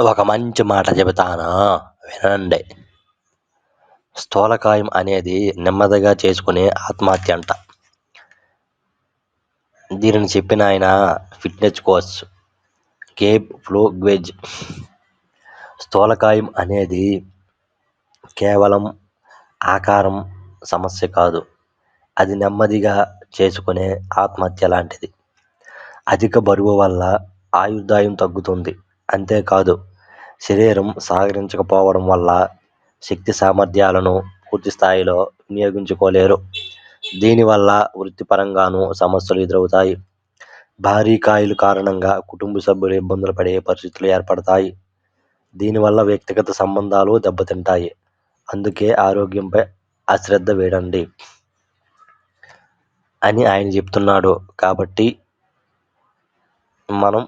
ఒక మంచి మాట చెబుతాను వినండి. స్థూలకాయం అనేది నెమ్మదిగా చేసుకునే ఆత్మహత్య అంట. దీనిని చెప్పినాయన ఫిట్‌నెస్ కోచ్ గేబ్ ఫ్లోగ్వెజ్. స్థూలకాయం అనేది కేవలం ఆకారం సమస్య కాదు. అది నెమ్మదిగా చేసుకునే ఆత్మహత్య లాంటిది. అధిక బరువు వల్ల ఆయుర్దాయం తగ్గుతుంది. అంతేకాదు, శరీరం సహకరించకపోవడం వల్ల శక్తి సామర్థ్యాలను పూర్తి స్థాయిలో వినియోగించుకోలేరు. దీనివల్ల వృత్తిపరంగానూ సమస్యలు ఎదురవుతాయి. భారీ కాయుల కారణంగా కుటుంబ సభ్యులు ఇబ్బందులు పడే పరిస్థితులు ఏర్పడతాయి. దీనివల్ల వ్యక్తిగత సంబంధాలు దెబ్బతింటాయి. అందుకే ఆరోగ్యంపై అశ్రద్ధ వేయకండి అని ఆయన చెప్తున్నాడు. కాబట్టి మనం